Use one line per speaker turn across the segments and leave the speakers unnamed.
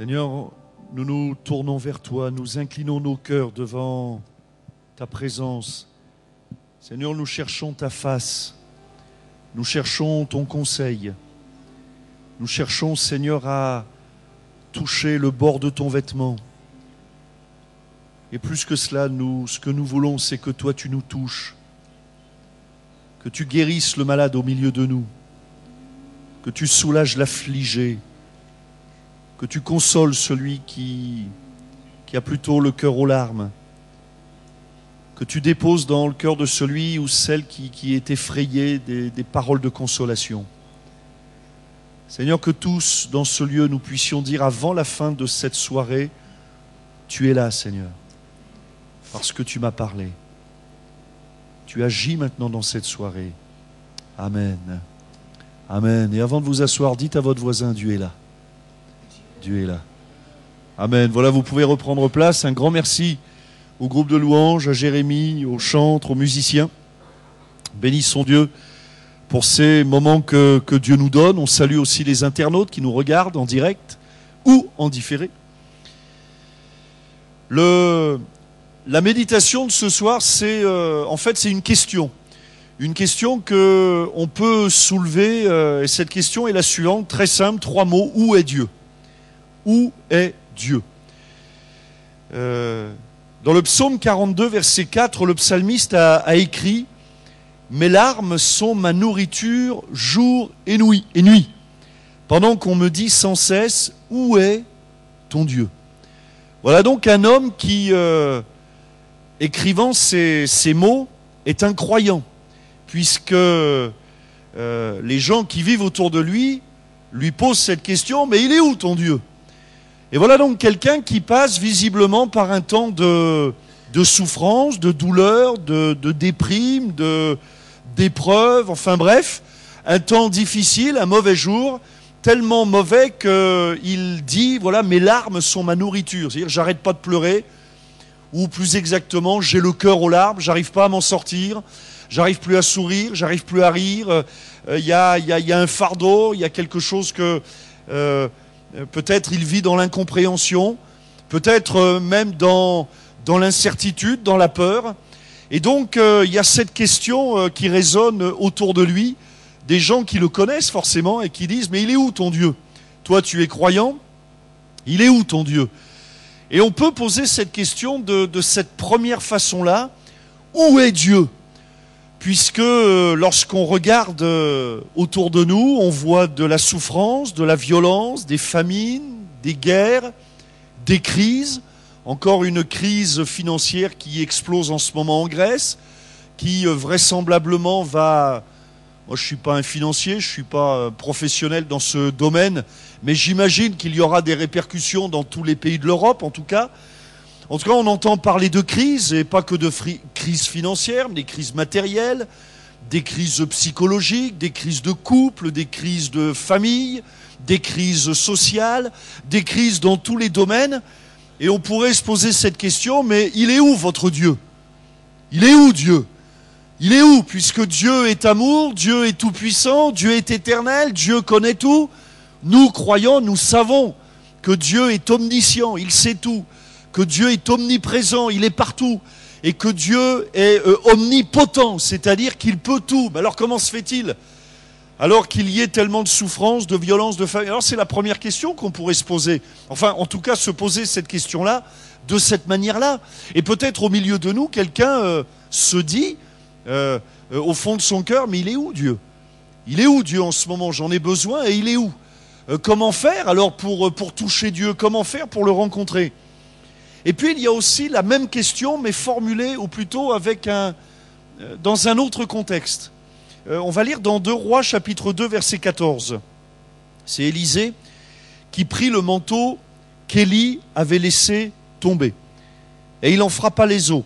Seigneur, nous nous tournons vers toi, nous inclinons nos cœurs devant ta présence. Seigneur, nous cherchons ta face, nous cherchons ton conseil. Nous cherchons, Seigneur, à toucher le bord de ton vêtement. Et plus que cela, ce que nous voulons, c'est que toi, tu nous touches, que tu guérisses le malade au milieu de nous, que tu soulages l'affligé, que tu consoles celui qui a plutôt le cœur aux larmes, que tu déposes dans le cœur de celui ou celle qui est effrayé des paroles de consolation. Seigneur, que tous dans ce lieu nous puissions dire avant la fin de cette soirée, tu es là, Seigneur, parce que tu m'as parlé. Tu agis maintenant dans cette soirée. Amen. Amen. Et avant de vous asseoir, dites à votre voisin, Dieu est là. Dieu est là. Amen. Voilà, vous pouvez reprendre place. Un grand merci au groupe de louanges, à Jérémie, aux chantres, aux musiciens. Bénissons Dieu pour ces moments que Dieu nous donne. On salue aussi les internautes qui nous regardent en direct ou en différé. La méditation de ce soir, c'est en fait c'est une question. Une question qu'on peut soulever, et cette question est la suivante, très simple, 3 mots. Où est Dieu ? Où est Dieu ? Dans le psaume 42, verset 4, le psalmiste a écrit « Mes larmes sont ma nourriture jour et nuit, pendant qu'on me dit sans cesse « Où est ton Dieu ?» Voilà donc un homme qui, écrivant ces mots, est un croyant, puisque les gens qui vivent autour de lui posent cette question « Mais il est où ton Dieu ?» Et voilà donc quelqu'un qui passe visiblement par un temps de souffrance, de douleur, de déprime, d'épreuve, enfin bref, un temps difficile, un mauvais jour, tellement mauvais qu'il dit, voilà, mes larmes sont ma nourriture. C'est-à-dire, j'arrête pas de pleurer, ou plus exactement, j'ai le cœur aux larmes, j'arrive pas à m'en sortir, j'arrive plus à sourire, j'arrive plus à rire, il y a un fardeau, il y a quelque chose que... peut-être il vit dans l'incompréhension, peut-être même dans l'incertitude, dans la peur. Et donc il y a cette question qui résonne autour de lui, des gens qui le connaissent forcément et qui disent « Mais il est où ton Dieu ? Toi tu es croyant, il est où ton Dieu ?» Et on peut poser cette question de cette première façon-là, où est Dieu ? Puisque lorsqu'on regarde autour de nous, on voit de la souffrance, de la violence, des famines, des guerres, des crises. Encore une crise financière qui explose en ce moment en Grèce, qui vraisemblablement va... Moi, je ne suis pas un financier, je ne suis pas professionnel dans ce domaine, mais j'imagine qu'il y aura des répercussions dans tous les pays de l'Europe, en tout cas. En tout cas, on entend parler de crises, et pas que de crises financières, mais des crises matérielles, des crises psychologiques, des crises de couple, des crises de famille, des crises sociales, des crises dans tous les domaines. Et on pourrait se poser cette question, mais il est où votre Dieu ? Il est où Dieu ? Il est où ? Puisque Dieu est amour, Dieu est tout-puissant, Dieu est éternel, Dieu connaît tout. Nous, croyants, nous savons que Dieu est omniscient, il sait tout. Que Dieu est omniprésent, il est partout, et que Dieu est omnipotent, c'est-à-dire qu'il peut tout. Mais alors comment se fait-il ? Alors qu'il y ait tellement de souffrance, de violence, de famine. Alors c'est la première question qu'on pourrait se poser. Enfin, en tout cas, se poser cette question-là, de cette manière-là. Et peut-être au milieu de nous, quelqu'un se dit, au fond de son cœur, mais il est où Dieu ? Il est où Dieu en ce moment ? J'en ai besoin, et il est où ? Comment faire alors pour toucher Dieu ? Comment faire pour le rencontrer ? Et puis il y a aussi la même question, mais formulée, ou plutôt dans un autre contexte. On va lire dans 2 Rois, chapitre 2, verset 14. C'est Élisée qui prit le manteau qu'Élie avait laissé tomber. Et il en frappa les os,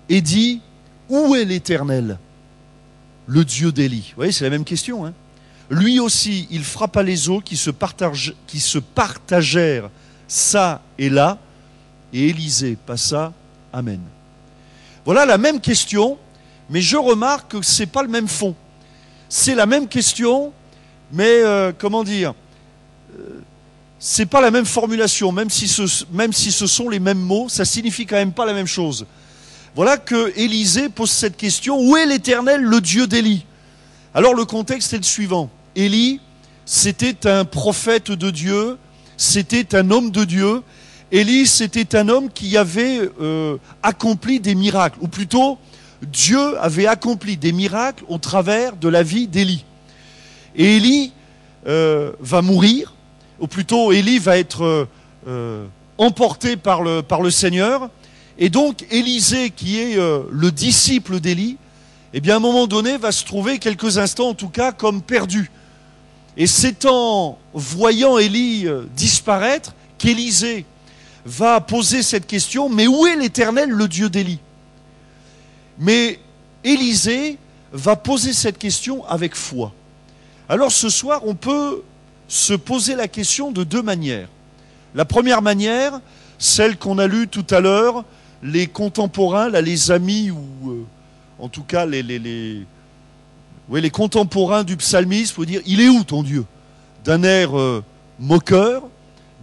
et dit, « Où est l'Éternel, le Dieu d'Élie ?» Vous voyez, c'est la même question. Hein. Lui aussi, il frappa les os qui se partagèrent ça et là, et Élisée passa, Amen. Voilà la même question, mais je remarque que ce n'est pas le même fond. C'est la même question, mais comment dire c'est pas la même formulation, même si ce sont les mêmes mots, ça signifie quand même pas la même chose. Voilà que Élisée pose cette question, où est l'Éternel, le Dieu d'Élie? Alors le contexte est le suivant. Élie, c'était un prophète de Dieu, c'était un homme de Dieu. Élie, c'était un homme qui avait accompli des miracles, ou plutôt, Dieu avait accompli des miracles au travers de la vie d'Élie. Et Élie va mourir, ou plutôt Élie va être emporté par le Seigneur. Et donc Élisée, qui est le disciple d'Élie, eh bien à un moment donné va se trouver quelques instants en tout cas comme perdu. Et c'est en voyant Élie disparaître qu'Élisée va poser cette question, mais où est l'Éternel, le Dieu d'Élie? Mais Élisée va poser cette question avec foi. Alors ce soir, on peut se poser la question de deux manières. La première manière, celle qu'on a lue tout à l'heure, les contemporains, là, les amis, ou en tout cas les contemporains du psalmiste, faut dire, il est où ton Dieu? D'un air moqueur,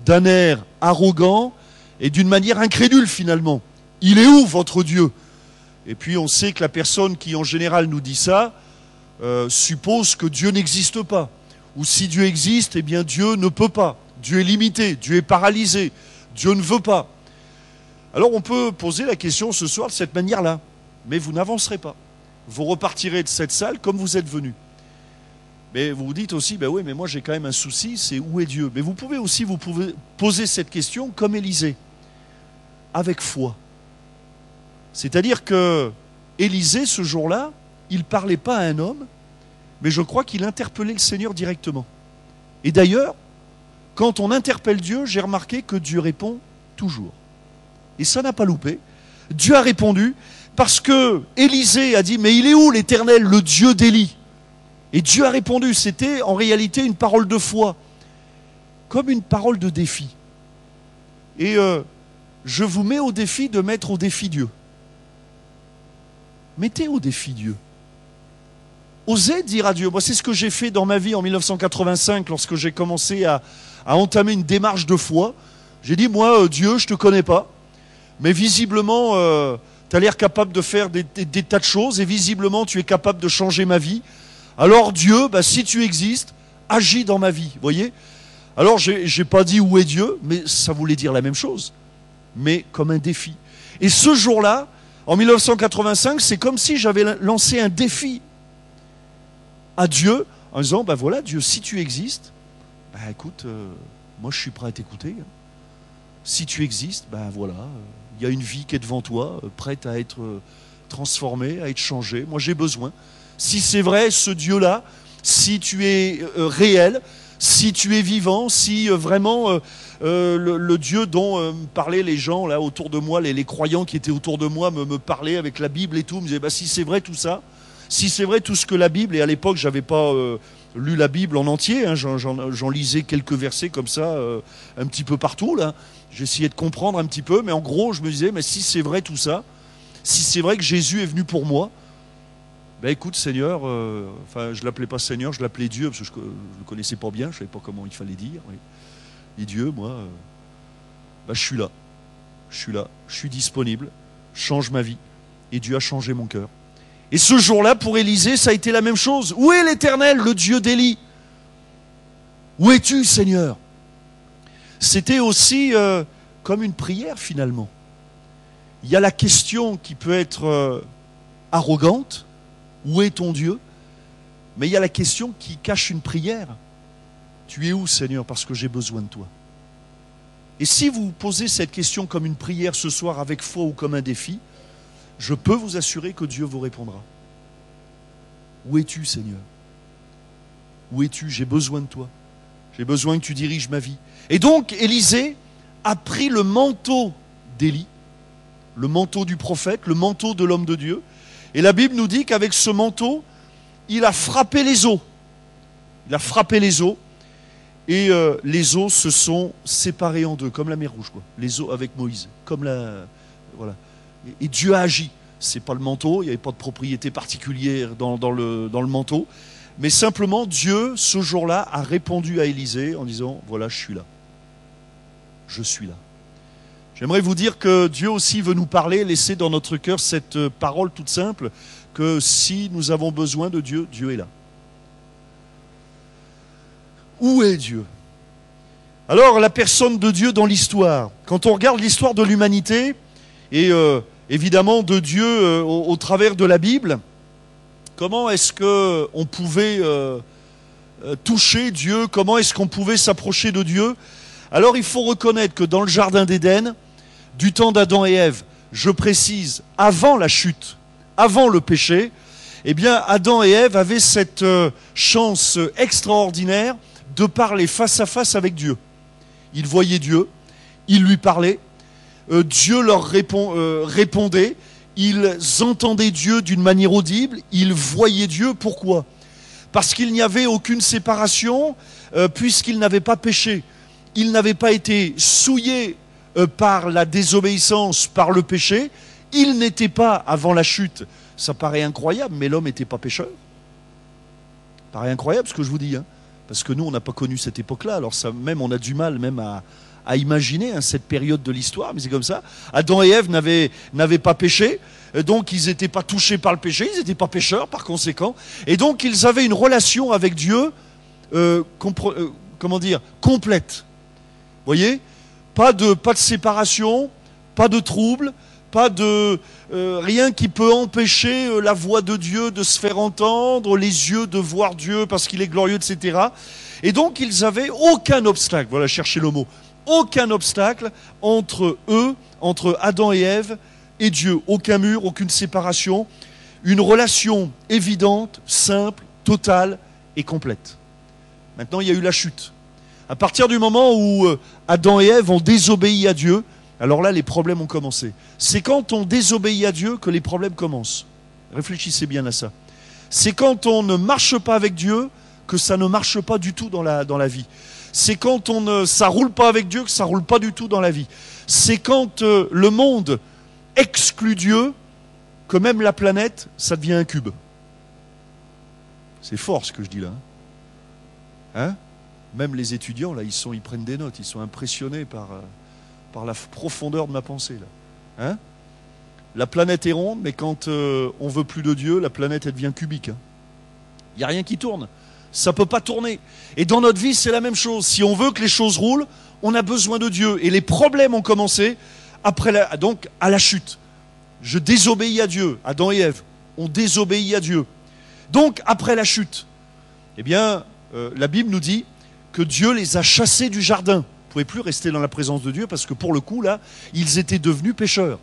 d'un air arrogant, et d'une manière incrédule finalement. Il est où votre Dieu? Et puis on sait que la personne qui en général nous dit ça suppose que Dieu n'existe pas. Ou si Dieu existe, eh bien Dieu ne peut pas. Dieu est limité, Dieu est paralysé, Dieu ne veut pas. Alors on peut poser la question ce soir de cette manière-là, mais vous n'avancerez pas. Vous repartirez de cette salle comme vous êtes venu. Mais vous vous dites aussi, ben oui, mais moi j'ai quand même un souci, c'est où est Dieu? Mais vous pouvez aussi poser cette question comme Élisée, avec foi. C'est-à-dire que Élisée, ce jour-là, il ne parlait pas à un homme, mais je crois qu'il interpellait le Seigneur directement. Et d'ailleurs, quand on interpelle Dieu, j'ai remarqué que Dieu répond toujours. Et ça n'a pas loupé. Dieu a répondu parce que Élisée a dit, mais il est où l'Éternel, le Dieu d'Élie? Et Dieu a répondu. C'était en réalité une parole de foi, comme une parole de défi. Et je vous mets au défi de mettre au défi Dieu. Mettez au défi Dieu. Osez dire à Dieu. Moi, c'est ce que j'ai fait dans ma vie en 1985, lorsque j'ai commencé à entamer une démarche de foi. J'ai dit, moi, Dieu, je ne te connais pas, mais visiblement, tu as l'air capable de faire des tas de choses, et visiblement, tu es capable de changer ma vie. Alors Dieu, bah, si tu existes, agis dans ma vie, voyez. Alors, j'ai pas dit où est Dieu, mais ça voulait dire la même chose, mais comme un défi. Et ce jour-là, en 1985, c'est comme si j'avais lancé un défi à Dieu, en disant, ben voilà, Dieu, si tu existes, ben écoute, moi je suis prêt à t'écouter. Si tu existes, ben voilà, il y a une vie qui est devant toi, prête à être transformée, à être changée. Moi j'ai besoin. Si c'est vrai, ce Dieu-là, si tu es réel, si tu es vivant, si vraiment le Dieu dont me parlaient les gens là autour de moi, les croyants qui étaient autour de moi me parlaient avec la Bible et tout, me disaient, bah, si c'est vrai tout ça, si c'est vrai tout ce que la Bible, et à l'époque j'avais pas lu la Bible en entier, hein, j'en lisais quelques versets comme ça, un petit peu partout là, j'essayais de comprendre un petit peu, mais en gros je me disais, mais si c'est vrai tout ça, si c'est vrai que Jésus est venu pour moi, ben écoute Seigneur, enfin je l'appelais pas Seigneur, je l'appelais Dieu, parce que je le connaissais pas bien, je savais pas comment il fallait dire, oui. Et Dieu, moi, ben, je suis là, je suis disponible, change ma vie, et Dieu a changé mon cœur. Et ce jour-là, pour Élisée, ça a été la même chose. Où est l'Éternel, le Dieu d'Élie? Où es-tu, Seigneur? C'était aussi comme une prière, finalement. Il y a la question qui peut être arrogante. Où est ton Dieu? Mais il y a la question qui cache une prière. Tu es où, Seigneur, parce que j'ai besoin de toi? Et si vous posez cette question comme une prière ce soir avec foi ou comme un défi, je peux vous assurer que Dieu vous répondra. Où es-tu, Seigneur? Où es-tu? J'ai besoin de toi. J'ai besoin que tu diriges ma vie. Et donc, Élisée a pris le manteau d'Élie, le manteau du prophète, le manteau de l'homme de Dieu. Et la Bible nous dit qu'avec ce manteau, il a frappé les eaux. Il a frappé les eaux. Et les eaux se sont séparées en deux, comme la mer Rouge, quoi. Les eaux avec Moïse, comme la... Voilà. Et Dieu a agi. Ce n'est pas le manteau, il n'y avait pas de propriété particulière dans le manteau. Mais simplement, Dieu, ce jour-là, a répondu à Élisée en disant, voilà, je suis là. je suis là. J'aimerais vous dire que Dieu aussi veut nous parler, laisser dans notre cœur cette parole toute simple, que si nous avons besoin de Dieu, Dieu est là. Où est Dieu? Alors, la personne de Dieu dans l'histoire. Quand on regarde l'histoire de l'humanité, et évidemment de Dieu au travers de la Bible, comment est-ce qu'on pouvait toucher Dieu? Comment est-ce qu'on pouvait s'approcher de Dieu? Alors, il faut reconnaître que dans le jardin d'Éden, du temps d'Adam et Ève, je précise, avant la chute, avant le péché, eh bien, Adam et Ève avaient cette chance extraordinaire de parler face à face avec Dieu. Ils voyaient Dieu, ils lui parlaient, Dieu leur répondait, ils entendaient Dieu d'une manière audible, ils voyaient Dieu. Pourquoi? Parce qu'il n'y avait aucune séparation, puisqu'ils n'avaient pas péché. Ils n'avaient pas été souillés par la désobéissance, par le péché. Ils n'étaient pas, avant la chute, ça paraît incroyable, mais l'homme n'était pas pécheur. Ça paraît incroyable ce que je vous dis, hein. Parce que nous, on n'a pas connu cette époque-là. Alors ça, même, on a du mal même à imaginer cette période de l'histoire, mais c'est comme ça. Adam et Ève n'avaient pas péché, donc ils n'étaient pas touchés par le péché, ils n'étaient pas pécheurs par conséquent. Et donc ils avaient une relation avec Dieu, complète. Vous voyez? Pas de séparation, pas de trouble, pas de rien qui peut empêcher la voix de Dieu de se faire entendre, les yeux de voir Dieu parce qu'il est glorieux, etc. Et donc ils n'avaient aucun obstacle, voilà, cherchez le mot, aucun obstacle entre eux, entre Adam et Ève et Dieu. Aucun mur, aucune séparation, une relation évidente, simple, totale et complète. Maintenant, il y a eu la chute. À partir du moment où Adam et Ève ont désobéi à Dieu, alors là, les problèmes ont commencé. C'est quand on désobéit à Dieu que les problèmes commencent. Réfléchissez bien à ça. C'est quand on ne marche pas avec Dieu que ça ne marche pas du tout dans la vie. C'est quand ça roule pas avec Dieu que ça roule pas du tout dans la vie. C'est quand le monde exclut Dieu que même la planète, ça devient un cube. C'est fort ce que je dis là. Hein? Même les étudiants, là, ils prennent des notes, ils sont impressionnés par la profondeur de ma pensée. Là. Hein? La planète est ronde, mais quand on veut plus de Dieu, la planète elle devient cubique. Hein. Il n'y a rien qui tourne. Ça ne peut pas tourner. Et dans notre vie, c'est la même chose. Si on veut que les choses roulent, on a besoin de Dieu. Et les problèmes ont commencé donc à la chute. Je désobéis à Dieu. Adam et Ève ont désobéi à Dieu. Donc, après la chute, eh bien, la Bible nous dit que Dieu les a chassés du jardin. Ils ne pouvaient plus rester dans la présence de Dieu parce que pour le coup, là, ils étaient devenus pécheurs.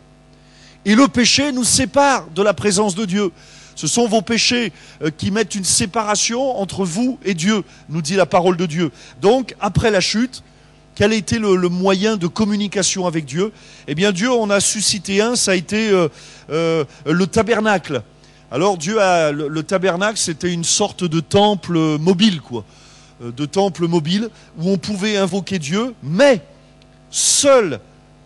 Et le péché nous sépare de la présence de Dieu. Ce sont vos péchés qui mettent une séparation entre vous et Dieu, nous dit la parole de Dieu. Donc, après la chute, quel a été le moyen de communication avec Dieu? Eh bien, Dieu en a suscité un, ça a été le tabernacle. Alors, le tabernacle, c'était une sorte de temple mobile, quoi. De temple mobile, où on pouvait invoquer Dieu, mais seul,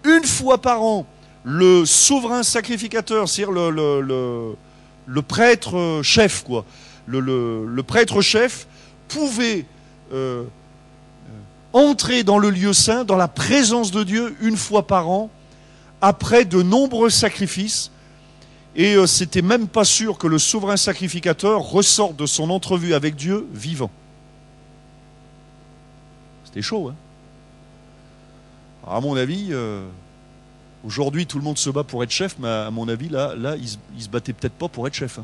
une fois par an, le souverain sacrificateur, c'est-à-dire le prêtre chef, quoi. Le prêtre chef pouvait entrer dans le lieu saint, dans la présence de Dieu, une fois par an, après de nombreux sacrifices. Et c'était même pas sûr que le souverain sacrificateur ressorte de son entrevue avec Dieu vivant. C'était chaud, hein? Alors, à mon avis, aujourd'hui, tout le monde se bat pour être chef, mais à mon avis, là il se battait peut-être pas pour être chef.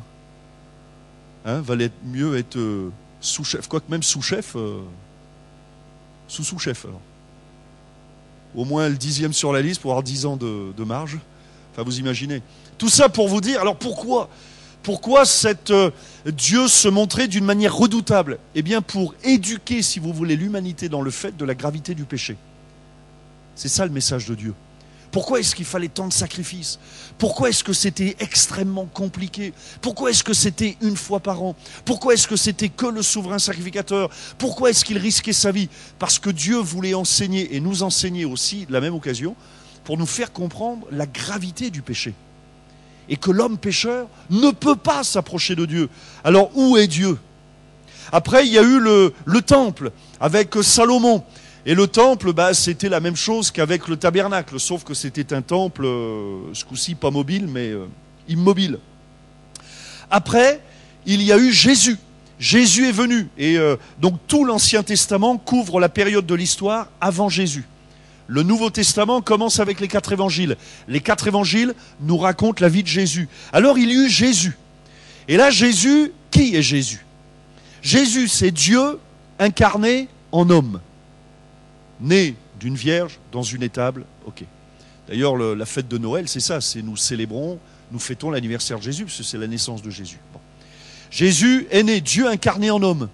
Hein, valait mieux être sous-chef, quoique même sous-chef, sous-chef. Alors. Au moins le 10e sur la liste pour avoir 10 ans de marge. Enfin, vous imaginez. Tout ça pour vous dire, alors pourquoi Dieu se montrait d'une manière redoutable? Eh bien, pour éduquer, si vous voulez, l'humanité dans le fait de la gravité du péché. C'est ça le message de Dieu. Pourquoi est-ce qu'il fallait tant de sacrifices? Pourquoi est-ce que c'était extrêmement compliqué? Pourquoi est-ce que c'était une fois par an? Pourquoi est-ce que c'était que le souverain sacrificateur? Pourquoi est-ce qu'il risquait sa vie? Parce que Dieu voulait enseigner et nous enseigner aussi, de la même occasion, pour nous faire comprendre la gravité du péché. Et que l'homme pécheur ne peut pas s'approcher de Dieu. Alors où est Dieu? Après, il y a eu le temple avec Salomon. Et le temple, c'était la même chose qu'avec le tabernacle, sauf que c'était un temple, ce coup-ci pas mobile, mais immobile. Après, il y a eu Jésus. Jésus est venu. Et donc tout l'Ancien Testament couvre la période de l'histoire avant Jésus. Le Nouveau Testament commence avec les 4 évangiles. Les 4 évangiles nous racontent la vie de Jésus. Alors il y a eu Jésus. Et là, Jésus, qui est Jésus? Jésus, c'est Dieu incarné en homme. Né d'une vierge dans une étable. Ok. D'ailleurs, la fête de Noël, c'est ça. C'est nous célébrons, nous fêtons l'anniversaire de Jésus, parce que c'est la naissance de Jésus. Bon. Jésus est né, Dieu incarné en homme.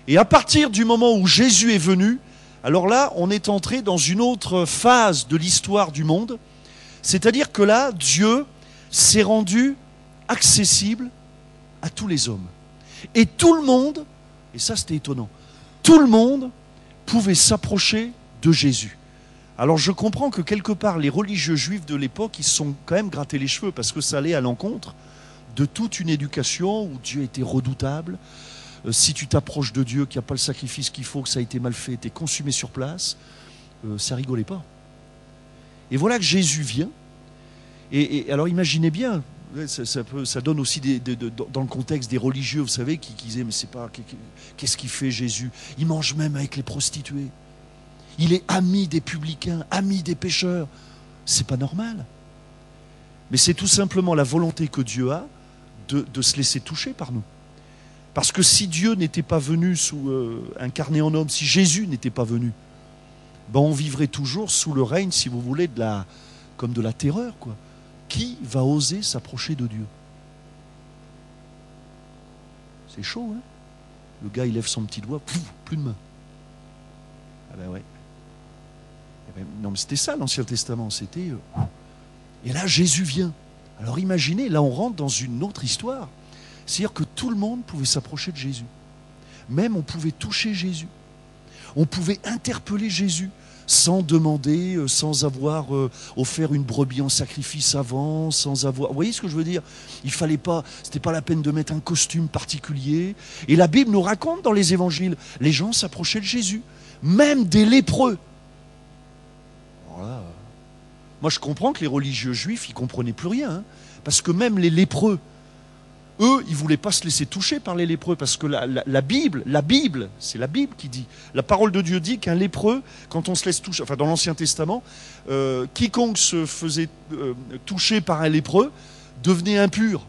Et à partir du moment où Jésus est venu, alors là, on est entré dans une autre phase de l'histoire du monde. C'est-à-dire que là, Dieu s'est rendu accessible à tous les hommes. Et tout le monde, et ça c'était étonnant, tout le monde pouvait s'approcher de Jésus. Alors je comprends que quelque part, les religieux juifs de l'époque, ils se sont quand même grattés les cheveux parce que ça allait à l'encontre de toute une éducation où Dieu était redoutable. Si tu t'approches de Dieu, qu'il n'y a pas le sacrifice qu'il faut, que ça a été mal fait, tu es consumé sur place, ça rigolait pas. Et voilà que Jésus vient. Et alors imaginez bien, ça donne aussi dans le contexte des religieux, vous savez, qui disaient, mais c'est pas, qu'est-ce qu'il fait Jésus? Il mange même avec les prostituées. Il est ami des publicains, ami des pécheurs. C'est pas normal. Mais c'est tout simplement la volonté que Dieu a de se laisser toucher par nous. Parce que si Dieu n'était pas venu incarné en homme, si Jésus n'était pas venu, on vivrait toujours sous le règne, si vous voulez, comme de la terreur, quoi. Qui va oser s'approcher de Dieu? C'est chaud, hein? Le gars, il lève son petit doigt, pouf, plus de main. Ah ben ouais. Non, mais c'était ça l'Ancien Testament, c'était... Et là, Jésus vient. Alors imaginez, là on rentre dans une autre histoire. C'est-à-dire que tout le monde pouvait s'approcher de Jésus. Même on pouvait toucher Jésus. On pouvait interpeller Jésus sans demander, sans avoir offert une brebis en sacrifice avant, sans avoir... Vous voyez ce que je veux dire? Il fallait pas, c'était pas la peine de mettre un costume particulier. Et la Bible nous raconte dans les évangiles, les gens s'approchaient de Jésus, même des lépreux. Voilà. Moi je comprends que les religieux juifs, ils comprenaient plus rien, hein, parce que même les lépreux, eux, ils ne voulaient pas se laisser toucher par les lépreux, parce que la Bible, c'est la Bible qui dit, la parole de Dieu dit qu'un lépreux, quand on se laisse toucher, enfin dans l'Ancien Testament, quiconque se faisait toucher par un lépreux devenait impur.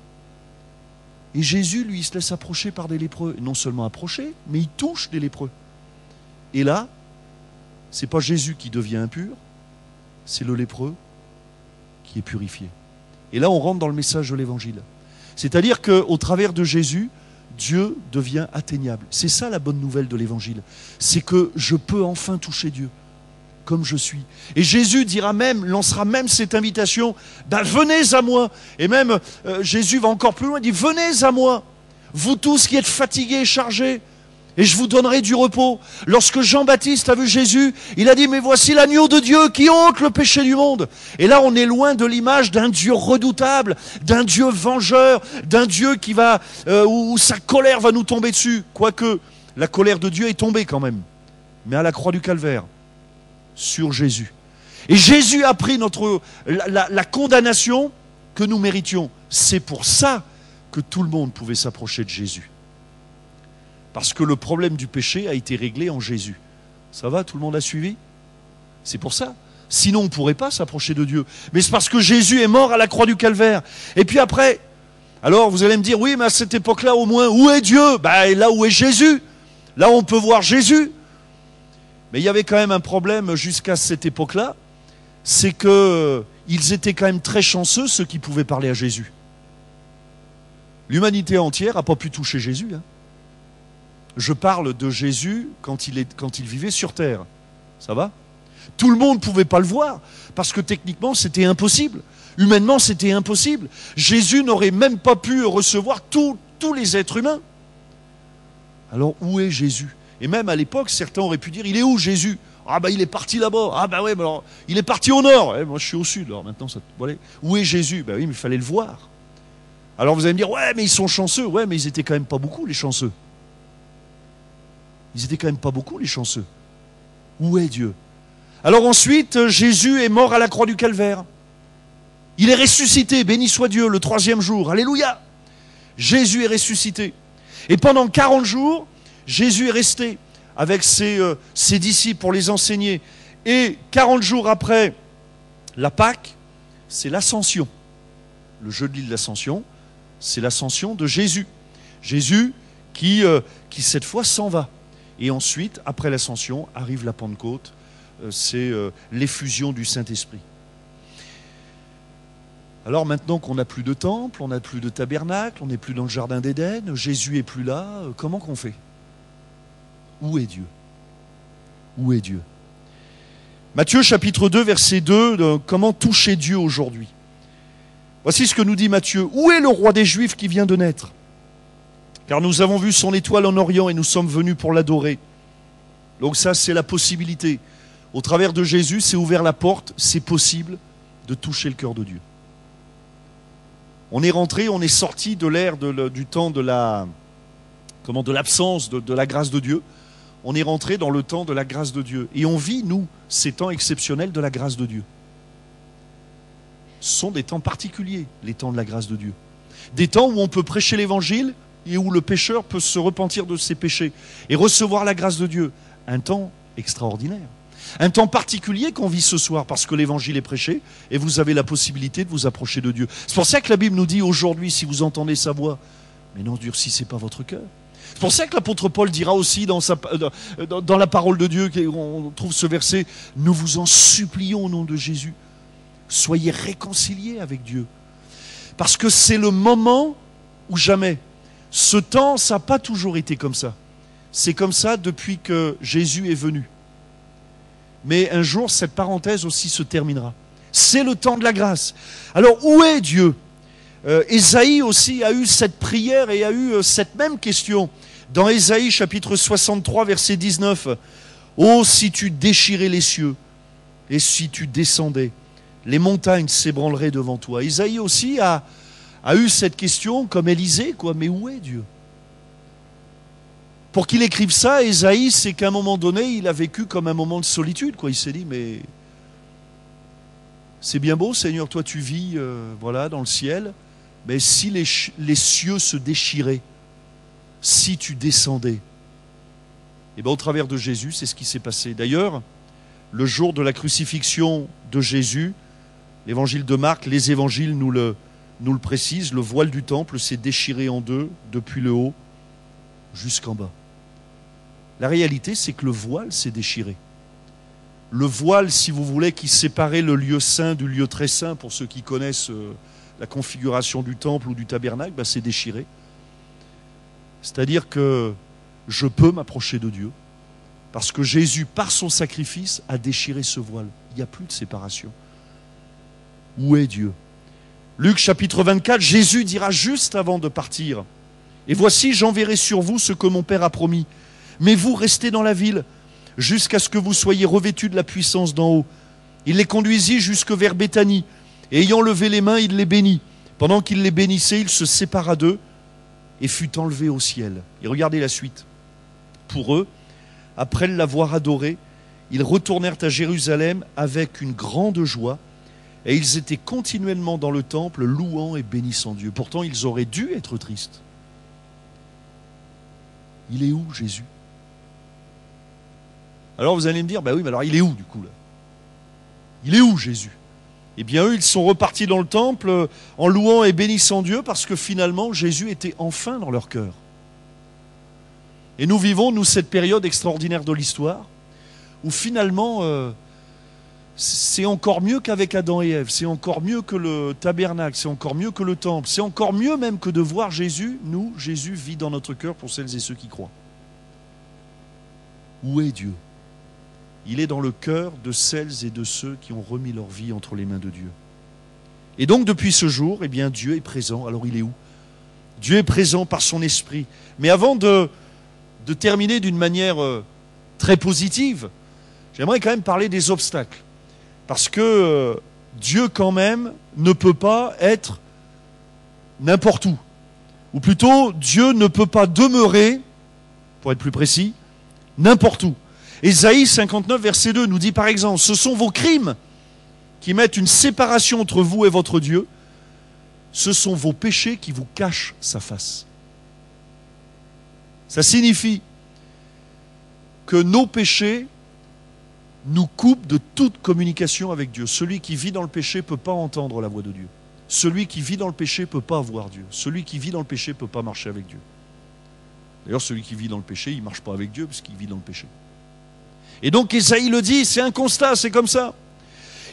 Et Jésus, lui, il se laisse approcher par des lépreux. Et non seulement approcher, mais il touche des lépreux. Et là, c'est pas Jésus qui devient impur, c'est le lépreux qui est purifié. Et là, on rentre dans le message de l'Évangile. C'est-à-dire qu'au travers de Jésus, Dieu devient atteignable. C'est ça la bonne nouvelle de l'Évangile. C'est que je peux enfin toucher Dieu, comme je suis. Et Jésus lancera même cette invitation, venez à moi. Et même, Jésus va encore plus loin, il dit, venez à moi, vous tous qui êtes fatigués et chargés, et je vous donnerai du repos. Lorsque Jean-Baptiste a vu Jésus, il a dit, mais voici l'agneau de Dieu qui ôte le péché du monde. Et là, on est loin de l'image d'un Dieu redoutable, d'un Dieu vengeur, d'un Dieu qui où sa colère va nous tomber dessus. Quoique, la colère de Dieu est tombée quand même. Mais à la croix du Calvaire, sur Jésus. Et Jésus a pris la condamnation que nous méritions. C'est pour ça que tout le monde pouvait s'approcher de Jésus. Parce que le problème du péché a été réglé en Jésus. Ça va, tout le monde a suivi? C'est pour ça. Sinon, on ne pourrait pas s'approcher de Dieu. Mais c'est parce que Jésus est mort à la croix du Calvaire. Et puis après, alors vous allez me dire, oui, mais à cette époque-là, au moins, où est Dieu? Là où est Jésus. Là, on peut voir Jésus. Mais il y avait quand même un problème jusqu'à cette époque-là. C'est qu'ils étaient quand même très chanceux, ceux qui pouvaient parler à Jésus. L'humanité entière n'a pas pu toucher Jésus, hein. Je parle de Jésus quand il vivait sur terre. Ça va? Tout le monde ne pouvait pas le voir, parce que techniquement, c'était impossible. Humainement, c'était impossible. Jésus n'aurait même pas pu recevoir tous les êtres humains. Alors, où est Jésus? Et même à l'époque, certains auraient pu dire, il est où Jésus? Ah il est parti là-bas. Ah ouais, alors, il est parti au nord. Moi, je suis au sud. Alors maintenant, voilà. Où est Jésus? Oui, mais il fallait le voir. Alors vous allez me dire, ouais, mais ils sont chanceux. Ouais, mais ils étaient quand même pas beaucoup, les chanceux. Ils étaient quand même pas beaucoup, les chanceux. Où est Dieu? Alors ensuite, Jésus est mort à la croix du Calvaire. Il est ressuscité, béni soit Dieu, le 3e jour. Alléluia! Jésus est ressuscité. Et pendant 40 jours, Jésus est resté avec ses disciples pour les enseigner. Et 40 jours après la Pâque, c'est l'ascension. Le jeudi de l'ascension, c'est l'ascension de Jésus. Jésus qui cette fois s'en va. Et ensuite, après l'ascension, arrive la Pentecôte. C'est l'effusion du Saint-Esprit. Alors maintenant qu'on n'a plus de temple, on n'a plus de tabernacle, on n'est plus dans le jardin d'Éden, Jésus est plus là, comment qu'on fait? Où est Dieu? Où est Dieu? Matthieu chapitre 2, verset 2, comment toucher Dieu aujourd'hui? Voici ce que nous dit Matthieu. Où est le roi des Juifs qui vient de naître? Car nous avons vu son étoile en Orient et nous sommes venus pour l'adorer. Donc ça, c'est la possibilité. Au travers de Jésus, c'est ouvert la porte, c'est possible de toucher le cœur de Dieu. On est rentré, on est sorti de l'ère du temps de l'absence de la grâce de Dieu. On est rentré dans le temps de la grâce de Dieu. Et on vit, nous, ces temps exceptionnels de la grâce de Dieu. Ce sont des temps particuliers, les temps de la grâce de Dieu. Des temps où on peut prêcher l'évangile et où le pécheur peut se repentir de ses péchés et recevoir la grâce de Dieu. Un temps extraordinaire. Un temps particulier qu'on vit ce soir parce que l'évangile est prêché et vous avez la possibilité de vous approcher de Dieu. C'est pour ça que la Bible nous dit aujourd'hui, si vous entendez sa voix, mais n'endurcissez pas votre cœur. C'est pour ça que l'apôtre Paul dira aussi dans la parole de Dieu, on trouve ce verset, nous vous en supplions au nom de Jésus, soyez réconciliés avec Dieu. Parce que c'est le moment ou jamais. Ce temps, ça n'a pas toujours été comme ça. C'est comme ça depuis que Jésus est venu. Mais un jour, cette parenthèse aussi se terminera. C'est le temps de la grâce. Alors, où est Dieu? Ésaïe aussi a eu cette prière et a eu cette même question. Dans Ésaïe chapitre 63, verset 19. « Oh, si tu déchirais les cieux, et si tu descendais, les montagnes s'ébranleraient devant toi. » Ésaïe aussi a eu cette question comme Élisée, quoi. Mais où est Dieu? Pour qu'il écrive ça, Ésaïe, c'est qu'à un moment donné, il a vécu comme un moment de solitude, quoi. Il s'est dit, mais c'est bien beau, Seigneur, toi tu vis voilà, dans le ciel, mais si les cieux se déchiraient, si tu descendais, et bien au travers de Jésus, c'est ce qui s'est passé. D'ailleurs, le jour de la crucifixion de Jésus, l'évangile de Marc, les évangiles nous le précisent, le voile du temple s'est déchiré en deux, depuis le haut jusqu'en bas. La réalité, c'est que le voile s'est déchiré. Le voile, si vous voulez, qui séparait le lieu saint du lieu très saint, pour ceux qui connaissent la configuration du temple ou du tabernacle, ben, s'est déchiré. C'est-à-dire que je peux m'approcher de Dieu, parce que Jésus, par son sacrifice, a déchiré ce voile. Il n'y a plus de séparation. Où est Dieu? Luc chapitre 24, Jésus dira juste avant de partir, « Et voici, j'enverrai sur vous ce que mon Père a promis. Mais vous, restez dans la ville, jusqu'à ce que vous soyez revêtus de la puissance d'en haut. » Il les conduisit jusque vers Béthanie, et ayant levé les mains, il les bénit. Pendant qu'il les bénissait, il se sépara d'eux et fut enlevé au ciel. Et regardez la suite. Pour eux, après l'avoir adoré, ils retournèrent à Jérusalem avec une grande joie, et ils étaient continuellement dans le temple, louant et bénissant Dieu. Pourtant, ils auraient dû être tristes. Il est où, Jésus? Alors vous allez me dire, ben oui, mais alors il est où du coup là? Il est où, Jésus? Eh bien eux, ils sont repartis dans le temple en louant et bénissant Dieu parce que finalement, Jésus était enfin dans leur cœur. Et nous vivons, nous, cette période extraordinaire de l'histoire où finalement, c'est encore mieux qu'avec Adam et Ève, c'est encore mieux que le tabernacle, c'est encore mieux que le temple, c'est encore mieux même que de voir Jésus. Nous, Jésus vit dans notre cœur pour celles et ceux qui croient. Où est Dieu? Il est dans le cœur de celles et de ceux qui ont remis leur vie entre les mains de Dieu. Et donc depuis ce jour, eh bien Dieu est présent. Alors il est où? Dieu est présent par son esprit. Mais avant de terminer d'une manière très positive, j'aimerais quand même parler des obstacles. Parce que Dieu quand même ne peut pas être n'importe où. Ou plutôt, Dieu ne peut pas demeurer, pour être plus précis, n'importe où. Ésaïe 59, verset 2 nous dit par exemple, ce sont vos crimes qui mettent une séparation entre vous et votre Dieu, ce sont vos péchés qui vous cachent sa face. Ça signifie que nos péchés nous coupent de toute communication avec Dieu. Celui qui vit dans le péché ne peut pas entendre la voix de Dieu. Celui qui vit dans le péché ne peut pas voir Dieu. Celui qui vit dans le péché ne peut pas marcher avec Dieu. D'ailleurs, celui qui vit dans le péché, il ne marche pas avec Dieu parce qu'il vit dans le péché. Et donc, Ésaïe le dit, c'est un constat, c'est comme ça.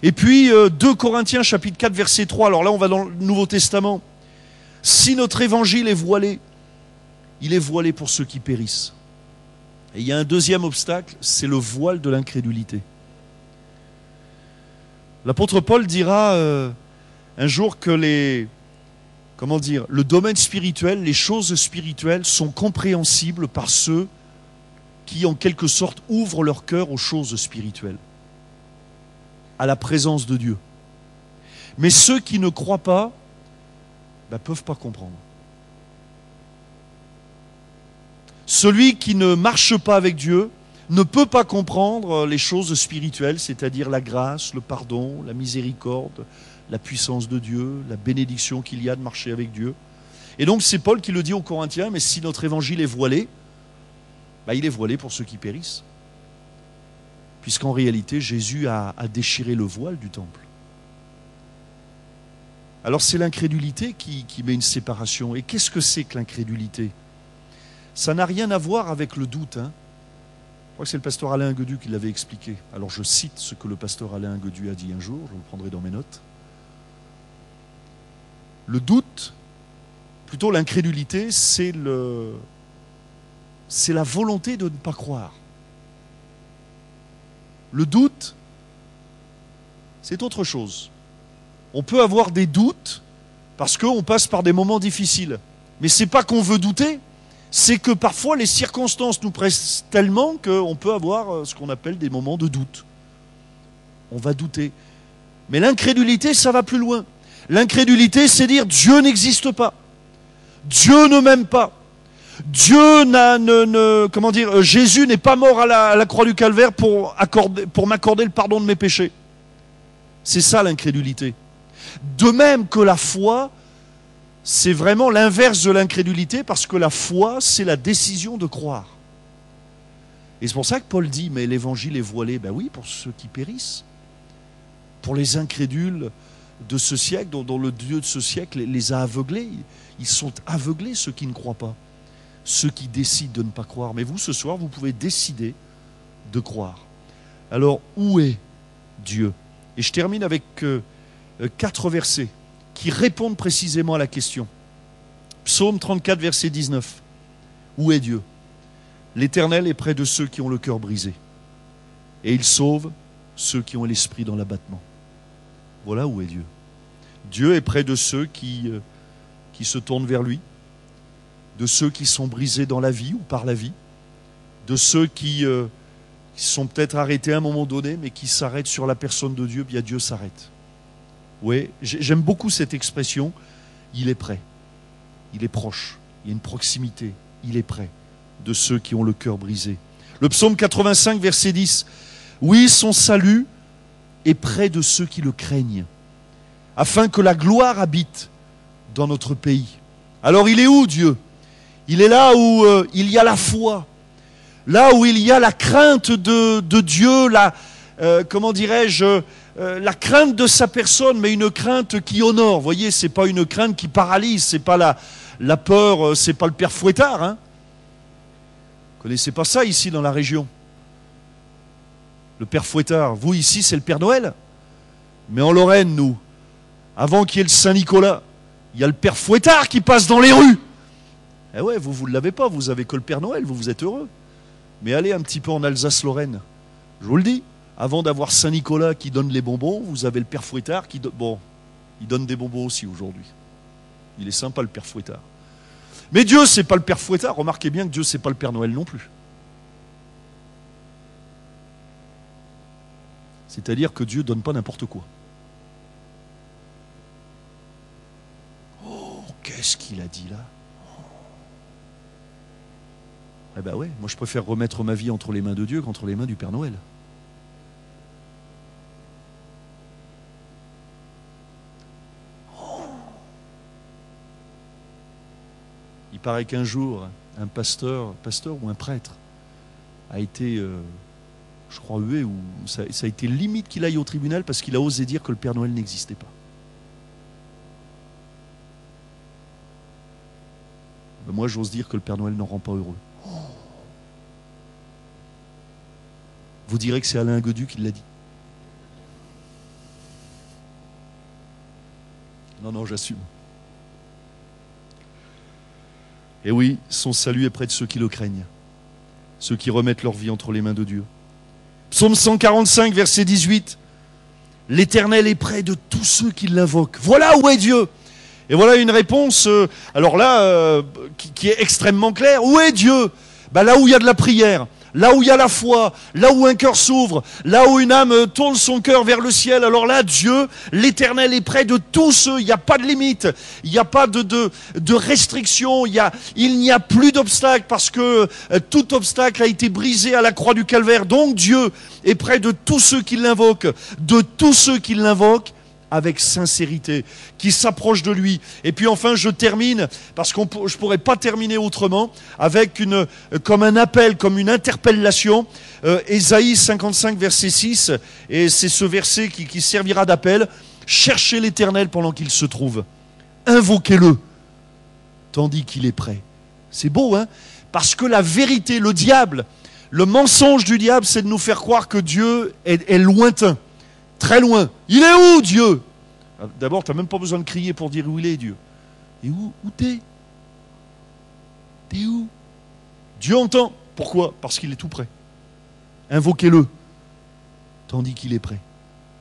Et puis, 2 Corinthiens, chapitre 4, verset 3. Alors là, on va dans le Nouveau Testament. Si notre évangile est voilé, il est voilé pour ceux qui périssent. Et il y a un deuxième obstacle, c'est le voile de l'incrédulité. L'apôtre Paul dira un jour que le domaine spirituel, les choses spirituelles sont compréhensibles par ceux qui, en quelque sorte, ouvrent leur cœur aux choses spirituelles, à la présence de Dieu. Mais ceux qui ne croient pas ne peuvent pas comprendre. Celui qui ne marche pas avec Dieu ne peut pas comprendre les choses spirituelles, c'est-à-dire la grâce, le pardon, la miséricorde, la puissance de Dieu, la bénédiction qu'il y a de marcher avec Dieu. Et donc c'est Paul qui le dit aux Corinthiens, mais si notre évangile est voilé, il est voilé pour ceux qui périssent. Puisqu'en réalité, Jésus a déchiré le voile du temple. Alors c'est l'incrédulité qui met une séparation. Et qu'est-ce que c'est que l'incrédulité ? Ça n'a rien à voir avec le doute. Je crois que c'est le pasteur Alain Guedu qui l'avait expliqué. Alors je cite ce que le pasteur Alain Guedu a dit un jour, je le prendrai dans mes notes. Le doute, plutôt l'incrédulité, c'est la volonté de ne pas croire. Le doute, c'est autre chose. On peut avoir des doutes parce qu'on passe par des moments difficiles. Mais ce n'est pas qu'on veut douter, c'est que parfois les circonstances nous pressent tellement qu'on peut avoir ce qu'on appelle des moments de doute. On va douter. Mais l'incrédulité, ça va plus loin. L'incrédulité, c'est dire Dieu n'existe pas. Dieu ne m'aime pas. Dieu Jésus n'est pas mort à la croix du Calvaire pour m'accorder le pardon de mes péchés. C'est ça l'incrédulité. De même que la foi, c'est vraiment l'inverse de l'incrédulité, parce que la foi, c'est la décision de croire. Et c'est pour ça que Paul dit, mais l'évangile est voilé. Ben oui, pour ceux qui périssent. Pour les incrédules de ce siècle, dont le Dieu de ce siècle les a aveuglés. Ils sont aveuglés, ceux qui ne croient pas. Ceux qui décident de ne pas croire. Mais vous, ce soir, vous pouvez décider de croire. Alors, où est Dieu ? Et je termine avec 4 versets qui répondent précisément à la question. Psaume 34, verset 19. Où est Dieu ? L'Éternel est près de ceux qui ont le cœur brisé. Et il sauve ceux qui ont l'esprit dans l'abattement. Voilà où est Dieu. Dieu est près de ceux qui se tournent vers lui, de ceux qui sont brisés dans la vie ou par la vie, de ceux qui sont peut-être arrêtés à un moment donné, mais qui s'arrêtent sur la personne de Dieu, bien Dieu s'arrête. Oui, j'aime beaucoup cette expression, il est près, il est proche, il y a une proximité, il est près de ceux qui ont le cœur brisé. Le psaume 85, verset 10, oui, son salut est près de ceux qui le craignent, afin que la gloire habite dans notre pays. Alors il est où Dieu ? Il est là où il y a la foi, là où il y a la crainte de Dieu, la crainte de sa personne, mais une crainte qui honore. Vous voyez, c'est pas une crainte qui paralyse, c'est pas la peur, c'est pas le père Fouettard. Vous connaissez pas ça ici dans la région ? Le père Fouettard. Vous ici, c'est le Père Noël. Mais en Lorraine, nous, avant qu'il y ait le Saint-Nicolas, il y a le père Fouettard qui passe dans les rues. Eh ouais, vous ne l'avez pas, vous avez que le Père Noël, vous êtes heureux. Mais allez un petit peu en Alsace-Lorraine, je vous le dis, avant d'avoir Saint-Nicolas qui donne les bonbons, vous avez le Père Fouettard qui il donne des bonbons aussi aujourd'hui. Il est sympa le Père Fouettard. Mais Dieu, c'est pas le Père Fouettard, remarquez bien que Dieu, c'est pas le Père Noël non plus. C'est-à-dire que Dieu donne pas n'importe quoi. Oh, qu'est-ce qu'il a dit là ? Eh ben ouais, moi je préfère remettre ma vie entre les mains de Dieu qu'entre les mains du Père Noël. Il paraît qu'un jour, un pasteur ou un prêtre a été, je crois, hué, ou ça a été limite qu'il aille au tribunal parce qu'il a osé dire que le Père Noël n'existait pas. Ben moi, j'ose dire que le Père Noël n'en rend pas heureux. Vous direz que c'est Alain Godu qui l'a dit. Non, j'assume. Et oui, son salut est près de ceux qui le craignent, ceux qui remettent leur vie entre les mains de Dieu. Psaume 145, verset 18. L'Éternel est près de tous ceux qui l'invoquent. Voilà où est Dieu. Et voilà une réponse, alors là, qui est extrêmement claire. Où est Dieu? Là où il y a de la prière, là où il y a la foi, là où un cœur s'ouvre, là où une âme tourne son cœur vers le ciel. Alors là, Dieu, l'Éternel est près de tous ceux. Il n'y a pas de limite, il n'y a pas de restriction, il n'y a plus d'obstacle parce que tout obstacle a été brisé à la croix du Calvaire. Donc Dieu est près de tous ceux qui l'invoquent, avec sincérité, qui s'approche de lui. Et puis enfin, je termine, parce que je ne pourrais pas terminer autrement, avec comme un appel, comme une interpellation. Ésaïe 55, verset 6, et c'est ce verset qui servira d'appel. Cherchez l'Éternel pendant qu'il se trouve. Invoquez-le, tandis qu'il est prêt. C'est beau, hein? Parce que la vérité, le diable, le mensonge du diable, c'est de nous faire croire que Dieu est lointain. Très loin. Il est où, Dieu? D'abord, tu n'as même pas besoin de crier pour dire où il est, Dieu. Et où t'es? T'es où? Dieu entend. Pourquoi? Parce qu'il est tout près. Invoquez-le, tandis qu'il est prêt.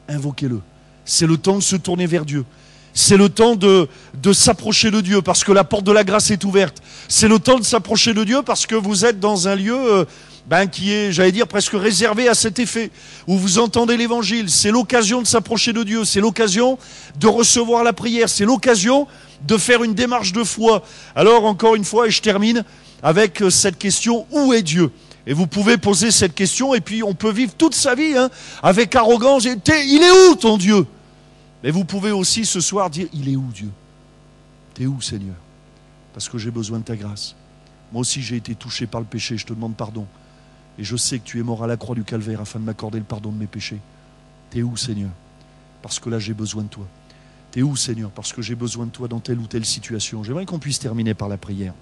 Invoquez-le. C'est le temps de se tourner vers Dieu. C'est le temps de s'approcher de Dieu, parce que la porte de la grâce est ouverte. C'est le temps de s'approcher de Dieu, parce que vous êtes dans un lieu... qui est, j'allais dire, presque réservé à cet effet, où vous entendez l'évangile. C'est l'occasion de s'approcher de Dieu, c'est l'occasion de recevoir la prière, c'est l'occasion de faire une démarche de foi. Alors, encore une fois, et je termine avec cette question, où est Dieu? Et vous pouvez poser cette question, et puis on peut vivre toute sa vie avec arrogance. Il est où ton Dieu? Mais vous pouvez aussi ce soir dire, il est où Dieu? T'es où, Seigneur? Parce que j'ai besoin de ta grâce. Moi aussi, j'ai été touché par le péché, je te demande pardon. Et je sais que tu es mort à la croix du Calvaire afin de m'accorder le pardon de mes péchés. T'es où, Seigneur? Parce que là, j'ai besoin de toi. T'es où, Seigneur? Parce que j'ai besoin de toi dans telle ou telle situation. J'aimerais qu'on puisse terminer par la prière.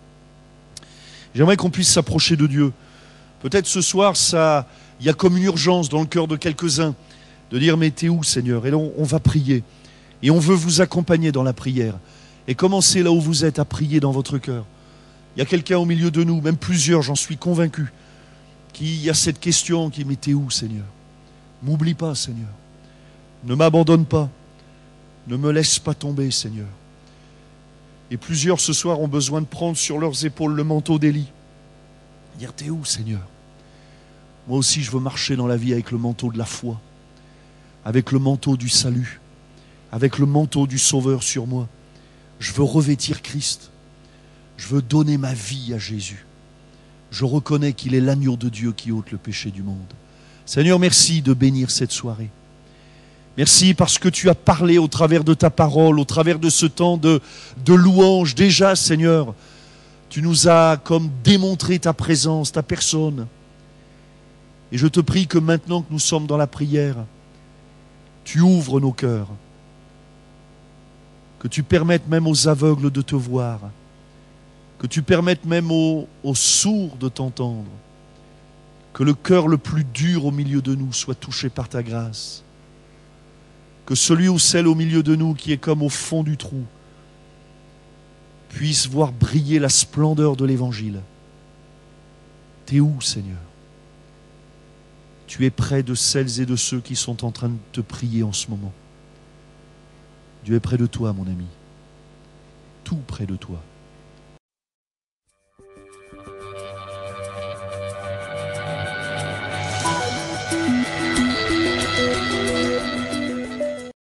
J'aimerais qu'on puisse s'approcher de Dieu. Peut-être ce soir, il y a comme une urgence dans le cœur de quelques-uns de dire, mais t'es où, Seigneur? Et là, on va prier. Et on veut vous accompagner dans la prière. Et commencez là où vous êtes à prier dans votre cœur. Il y a quelqu'un au milieu de nous, même plusieurs, j'en suis convaincu, qui a cette question qui mais t'es où, Seigneur? M'oublie pas, Seigneur. Ne m'abandonne pas. Ne me laisse pas tomber, Seigneur. Et plusieurs ce soir ont besoin de prendre sur leurs épaules le manteau d'Élie. Dire t'es où, Seigneur? Moi aussi je veux marcher dans la vie avec le manteau de la foi, avec le manteau du salut, avec le manteau du Sauveur sur moi. Je veux revêtir Christ. Je veux donner ma vie à Jésus. Je reconnais qu'il est l'agneau de Dieu qui ôte le péché du monde. Seigneur, merci de bénir cette soirée. Merci parce que tu as parlé au travers de ta parole, au travers de ce temps de louange. Déjà, Seigneur, tu nous as comme démontré ta présence, ta personne. Et je te prie que maintenant que nous sommes dans la prière, tu ouvres nos cœurs. Que tu permettes même aux aveugles de te voir. Que tu permettes même aux sourds de t'entendre. Que le cœur le plus dur au milieu de nous soit touché par ta grâce. Que celui ou celle au milieu de nous qui est comme au fond du trou puisse voir briller la splendeur de l'Évangile. T'es où, Seigneur? Tu es près de celles et de ceux qui sont en train de te prier en ce moment. Dieu est près de toi, mon ami. Tout près de toi.